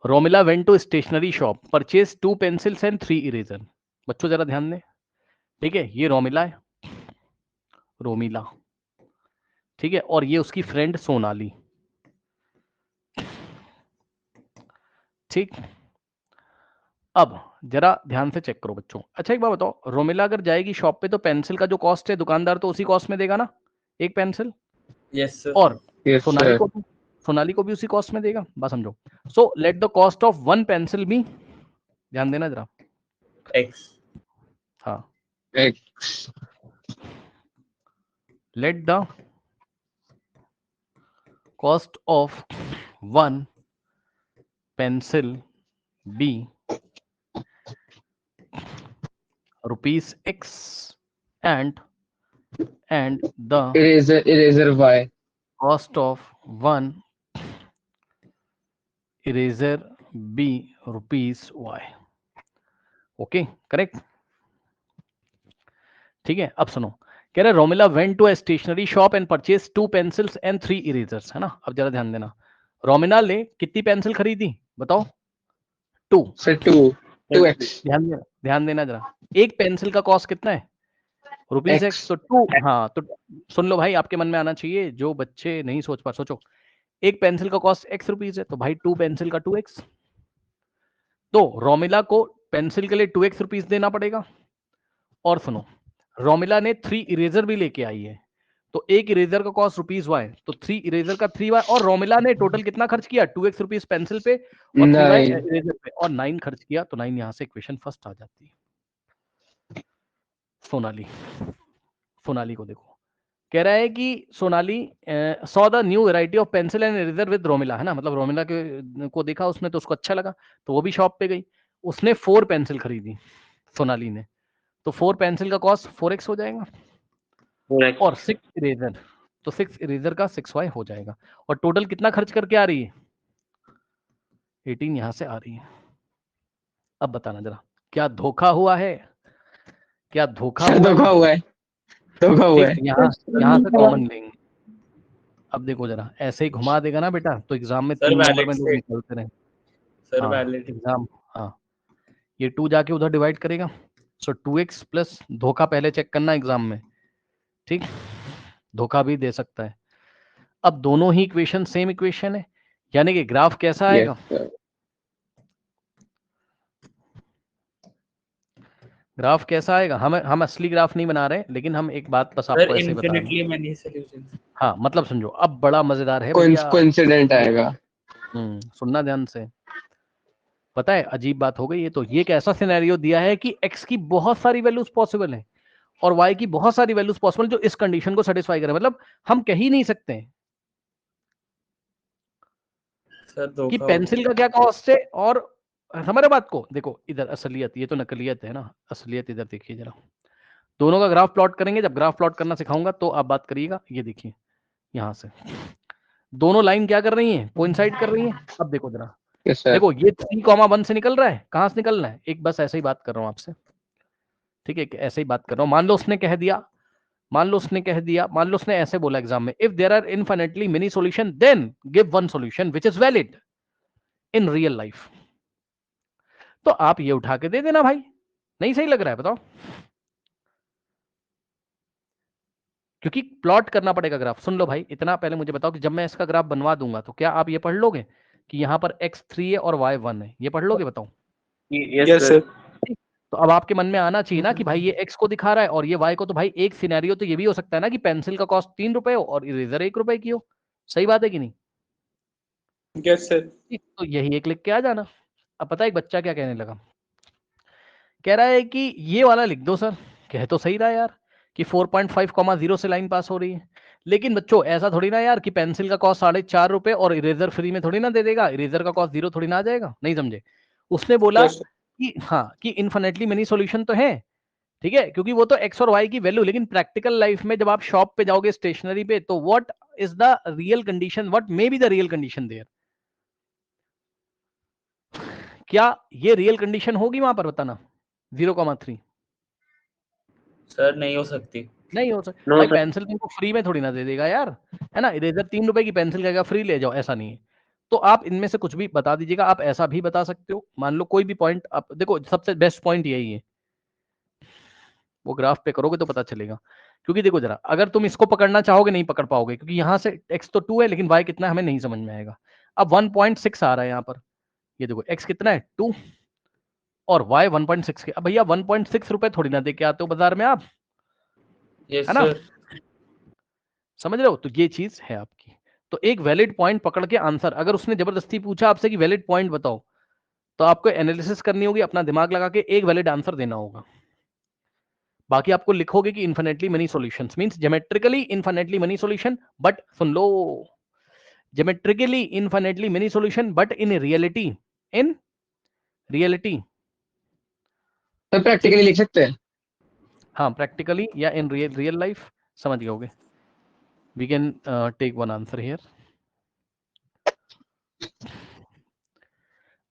Romila went to stationery shop, purchase 2 pencils and 3 eraser. बच्चों जरा ध्यान दें, ठीक है, ये रोमिला है, रोमिला, ठीक है, और ये उसकी फ्रेंड सोनाली, ठीक। अब जरा ध्यान से चेक करो बच्चों। अच्छा एक बात बताओ, रोमिला अगर जाएगी शॉप पे तो पेंसिल का जो कॉस्ट है दुकानदार तो उसी कॉस्ट में देगा ना, एक पेंसिल, यस सर। और Yes, सोनाली sir. को सोनाली को भी उसी कॉस्ट में देगा। बात समझो। So let the cost of one pencil be, ध्यान देना जरा, एक्स। हाँ, X. Let the cost of one pencil be rupees X and the Eraser Y. cost of one eraser B rupees Y। Okay, correct, ठीक है। अब सुनो, कह रहे Romila went to a stationery shop and purchase 2 pencils and 3 erasers, है ना। अब जरा ध्यान देना, रोमिला ने कितनी पेंसिल खरीदी बताओ, 2। Sir, 2x. ध्यान देना जरा, एक पेंसिल का कॉस्ट कितना है, रुपीज X. एक्स, तो 2, हाँ, तो सुन लो भाई, आपके मन में आना चाहिए, जो बच्चे नहीं सोच पा, सोचो, एक पेंसिल का कॉस्ट एक्स रुपीज है, तो भाई 2 पेंसिल का 2x, तो रोमिला को पेंसिल के लिए 2x रुपीज देना पड़ेगा। और सुनो, रोमिला ने 3 इरेजर भी लेके आई है, तो एक इरेजर का कॉस्ट रुपीज वाई, तो 3 इरेजर का 3y, और रोमिला ने टोटल कितना खर्च किया, 2x रुपीज पेंसिल पे और 3y 9. इरेजर पे, और 9 खर्च किया, तो 9 यहां से इक्वेशन फर्स्ट आ जाती है। सोनाली, सोनाली को देखो, कह रहा है कि Sonali saw the new variety of pencil and eraser with Romila, है ना, मतलब रोमिला के को देखा उसने तो उसको अच्छा लगा, तो वो भी शॉप पे गई, उसने 4 पेंसिल खरीदी सोनाली ने, तो 4 पेंसिल का कॉस्ट 4x हो जाएगा, और 6 इरेजर, तो 6 इरेजर का 6y हो जाएगा, और टोटल कितना खर्च करके आ रही है, 18 यहां से आ रही है। अब बताना जरा, क्या धोखा हुआ है, क्या धोखा Sir, हुआ है, धोखा हुआ है. धोखा हुआ ठीक, है. यहाँ से कॉमन लेंगे। अब देखो जरा, ऐसे ही घुमा देगा ना बेटा, तो एग्जाम में सर 3 नंबर वैलिड में लोग से, निकलते रहे। सर हाँ, वैलिड। एग्जाम, हाँ, ये 2 जाके उधर डिवाइड करेगा, सो 2x प्लस धोखा पहले चेक करना एग्जाम में, ठीक, धोखा भी दे सकता है। अब दोनों ही इक्वेशन सेम इक्वेशन है, यानी कि ग्राफ कैसा Yes, आएगा, sir. ग्राफ कैसा आएगा, हम असली ग्राफ नहीं बना रहे, लेकिन हम एक बात बस सर आपको ऐसे बता रहे हैं। Infinitely many solution. हाँ, मतलब समझो, अब बड़ा मजेदार है भैया, Coincident आएगा. सुनना ध्यान से। पता है अजीब बात हो गई, ये तो ये एक ऐसा सिनेरियो दिया है कि x की बहुत सारी वैल्यूज पॉसिबल है और y की बहुत सारी वैल्यूज पॉसिबल जो इस कंडीशन को सेटिस्फाई करे, मतलब हम कह ही नहीं सकते सर कि धोखा हो पेंसिल का क्या कॉस्ट है, और हमारे बात को देखो, इधर असलियत, ये तो नकलियत है ना, असलियत इधर देखिए जरा, दोनों का ग्राफ प्लॉट करेंगे, जब ग्राफ प्लॉट करना सिखाऊंगा तो आप बात करिएगा। ये देखिए, यहां से दोनों लाइन क्या कर रही हैं, कोइंसाइड कर रही हैं। अब देखो जरा, Yes, sir. देखो ये 3,1 से निकल रहा है, कहां से निकल रहा है, एक बस ऐसे ही बात कर रहा हूं आपसे, ठीक है, ऐसे ही बात कर रहा हूं। मान लो उसने कह दिया, मान लो उसने ऐसे बोला एग्जाम में, if there are infinitely many solution then give one solution which is valid in real life, तो आप ये उठा के दे देना भाई, नहीं सही लग रहा है बताओ, क्योंकि प्लॉट करना पड़ेगा ग्राफ। सुन लो भाई, इतना पहले मुझे बताओ कि जब मैं इसका ग्राफ बनवा दूंगा तो क्या आप ये पढ़ लोगे कि यहाँ पर x3 है और y1 है, ये पढ़ लोगे बताओ। Yes sir. तो अब आपके मन में आना चाहिए ना कि भाई ये x को दिखा रहा है और ये y को, तो भाई एक सिनेरियो तो ये भी हो सकता है ना कि पेंसिल का कॉस्ट 3 रुपए हो और इरेजर 1 रुपए की हो, सही बात है कि नहीं, यस सर। तो यही एक लिख के आ जाना। अब पता है एक बच्चा क्या कहने लगा, कह रहा है कि ये वाला लिख दो सर, कह तो सही रहा है यार कि 4.5, 0 से लाइन पास हो रही है, लेकिन बच्चों ऐसा थोड़ी ना यार कि पेंसिल का कॉस्ट 4.5 रुपए और इरेजर फ्री में थोड़ी ना दे देगा, इरेजर का कॉस्ट 0 थोड़ी ना आ जाएगा, नहीं समझे। उसने बोला कि हाँ, कि इनफिनिटली मेनी सॉल्यूशन तो है, ठीक है, क्योंकि वो तो एक्स और वाई की वैल्यू, लेकिन प्रैक्टिकल लाइफ में जब आप शॉप पे जाओगे स्टेशनरी पे, तो what is the real condition, what may be the real condition there, क्या ये रियल कंडीशन होगी वहां पर, बताना 0,3, सर नहीं हो सकती। नहीं हो सकता भाई, पेंसिल तुमको फ्री में थोड़ी ना दे देगा यार, है ना, इरेजर 3 रुपए की पेंसिल कहेगा फ्री ले जाओ, ऐसा नहीं है। तो आप इनमें से कुछ भी बता दीजिएगा। आप ऐसा भी बता सकते हो, मान लो कोई भी पॉइंट, आप देखो सबसे बेस्ट पॉइंट यही है, वो ग्राफ पे करोगे तो पता चलेगा। क्योंकि देखो जरा, अगर तुम इसको पकड़ना चाहोगे नहीं पकड़ पाओगे, क्योंकि यहाँ से x तो 2 है लेकिन y कितना है हमें नहीं समझ में आएगा। अब 1.6 आ रहा है यहाँ पर, ये देखो x कितना है 2 और y 1.6 के। अब भैया 1.6 रुपए थोड़ी ना दे के आते हो बाजार में आप, यस है ना, सर। समझ रहे हो? तो ये चीज है आपकी। तो एक वैलिड पॉइंट पकड़ के आंसर, अगर उसने जबरदस्ती पूछा आपसे कि वैलिड पॉइंट बताओ, तो आपको एनालिसिस करनी होगी, अपना दिमाग लगा के एक वैलिड आंसर देना होगा। बाकी आपको लिखोगे कि infinitely many solutions means geometrically infinitely many solution, but soon low, geometrically infinitely many solution but in reality, in reality, तो प्रैक्टिकली लिख सकते हैं। हाँ प्रैक्टिकली या इन रियल लाइफ, समझ गए होगे। We can take one answer here.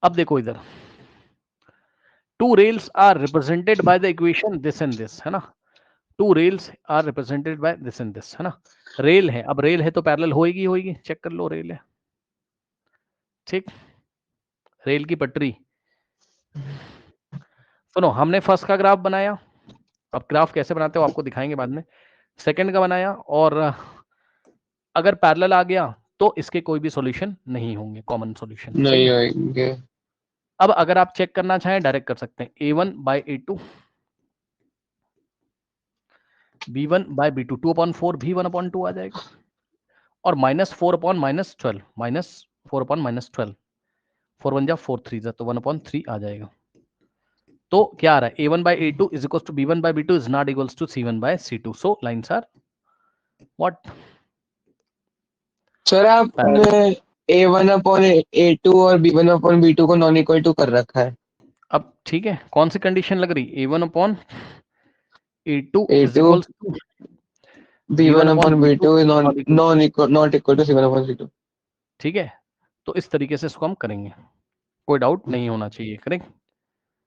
अब देखो इधर, two rails are represented by the equation this and this, है ना, two rails are represented by this and this, है ना। रेल है, अब रेल है तो पैरेलल होएगी होएगी, चेक कर लो, रेल है, ठीक, रेल की पटरी। सुनो, हमने फर्स्ट का ग्राफ बनाया, अब ग्राफ कैसे बनाते हो आपको दिखाएंगे बाद में। सेकंड का बनाया, और अगर पैरेलल आ गया तो इसके कोई भी सॉल्यूशन नहीं होंगे, कॉमन सॉल्यूशन नहीं होंगे। अब अगर आप चेक करना चाहें डायरेक्ट कर सकते हैं, a1/a2 b1/b2 2/4 भी 1/2 आ जाएगा, और -4/-12 -4/-12 4 1 जा 4 3 जा तो 1/3 आ जाएगा। तो क्या आ रहा है, a1/a2 is equal to b1/b2 is not equals to c1/c2, so lines are what. Sir आपने a1/a2 और b1/b2 को नॉन इक्वल टू कर रखा है। अब ठीक है, कौन सी कंडीशन लग रही, a1/a2 is a2 equals to b1/b2 is b1/b2, not equal to c1/c2। ठीक है। तो इस तरीके से इसको हम करेंगे, कोई डाउट नहीं होना चाहिए, करेक्ट।